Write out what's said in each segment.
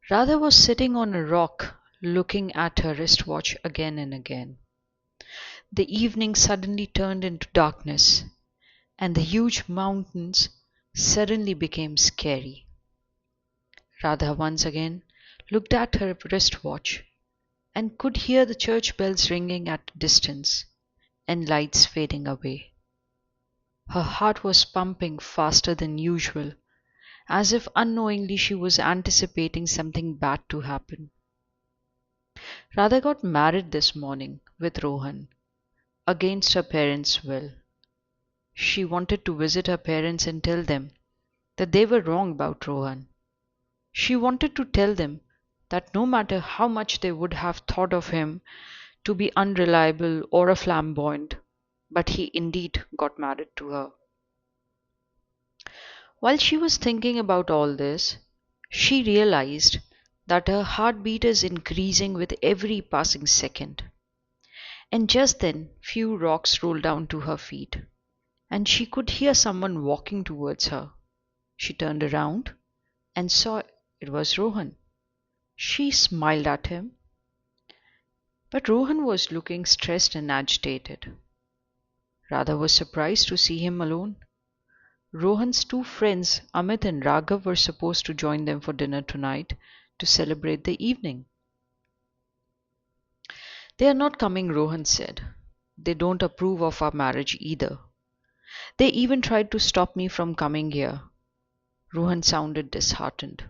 Radha was sitting on a rock looking at her wristwatch again and again. The evening suddenly turned into darkness, and the huge mountains suddenly became scary. Radha once again looked at her wristwatch and could hear the church bells ringing at a distance and lights fading away. Her heart was pumping faster than usual, as if unknowingly she was anticipating something bad to happen. Radha got married this morning with Rohan, against her parents' will. She wanted to visit her parents and tell them that they were wrong about Rohan. She wanted to tell them that no matter how much they would have thought of him to be unreliable or a flamboyant, but he indeed got married to her. While she was thinking about all this, she realized that her heartbeat is increasing with every passing second. And just then, few rocks rolled down to her feet, and she could hear someone walking towards her. She turned around and saw it was Rohan. She smiled at him, but Rohan was looking stressed and agitated. Radha was surprised to see him alone. Rohan's two friends, Amit and Raghav, were supposed to join them for dinner tonight to celebrate the evening. They are not coming, Rohan said. They don't approve of our marriage either. They even tried to stop me from coming here. Rohan sounded disheartened.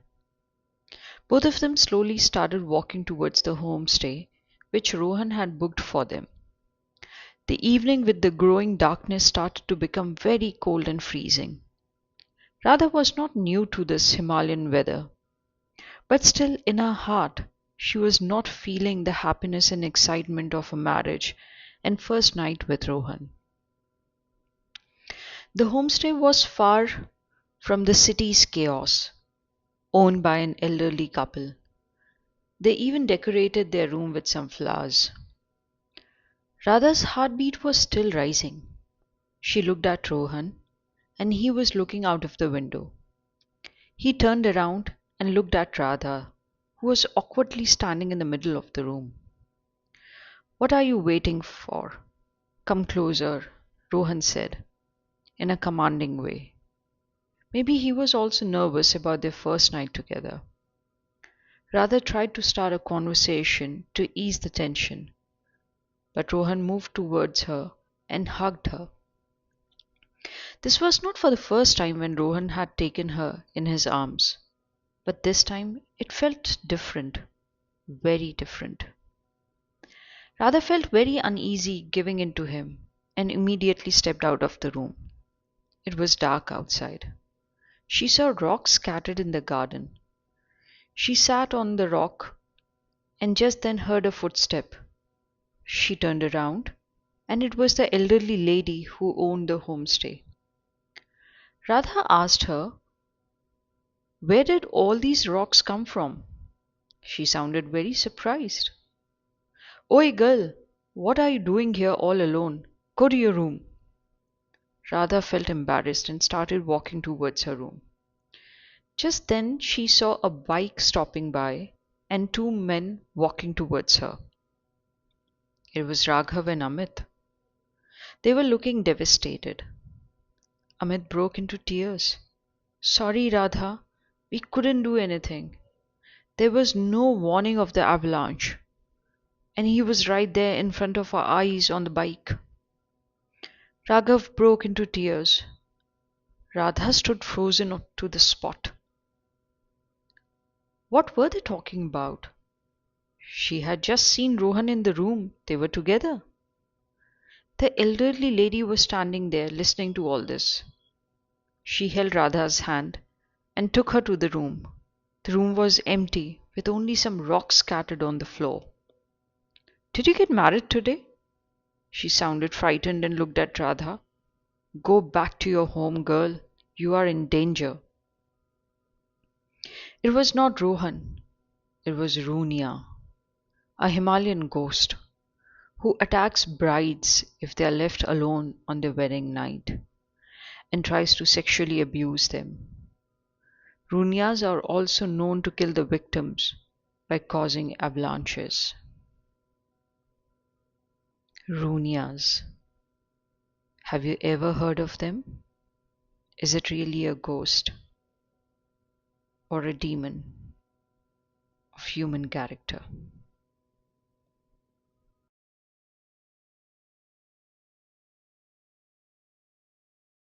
Both of them slowly started walking towards the homestay which Rohan had booked for them. The evening with the growing darkness started to become very cold and freezing. Radha was not new to this Himalayan weather, but still in her heart she was not feeling the happiness and excitement of a marriage and first night with Rohan. The homestay was far from the city's chaos, owned by an elderly couple. They even decorated their room with some flowers. Radha's heartbeat was still rising. She looked at Rohan, and he was looking out of the window. He turned around and looked at Radha, who was awkwardly standing in the middle of the room. What are you waiting for? Come closer, Rohan said, in a commanding way. Maybe he was also nervous about their first night together. Radha tried to start a conversation to ease the tension, but Rohan moved towards her and hugged her. This was not for the first time when Rohan had taken her in his arms, but this time it felt different, very different. Radha felt very uneasy giving in to him and immediately stepped out of the room. It was dark outside. She saw rocks scattered in the garden. She sat on the rock and just then heard a footstep. She turned around, and it was the elderly lady who owned the homestay. Radha asked her, where did all these rocks come from? She sounded very surprised. Oi, girl, what are you doing here all alone? Go to your room. Radha felt embarrassed and started walking towards her room. Just then she saw a bike stopping by and two men walking towards her. It was Raghav and Amit. They were looking devastated. Amit broke into tears. Sorry, Radha, we couldn't do anything. There was no warning of the avalanche, and he was right there in front of our eyes on the bike. Raghav broke into tears. Radha stood frozen up to the spot. What were they talking about? She had just seen Rohan in the room. They were together. The elderly lady was standing there listening to all this. She held Radha's hand and took her to the room. The room was empty, with only some rocks scattered on the floor. Did you get married today? She sounded frightened and looked at Radha. Go back to your home, girl. You are in danger. It was not Rohan. It was Runia, a Himalayan ghost who attacks brides if they are left alone on their wedding night and tries to sexually abuse them. Runias are also known to kill the victims by causing avalanches. Runias. Have you ever heard of them? Is it really a ghost or a demon of human character?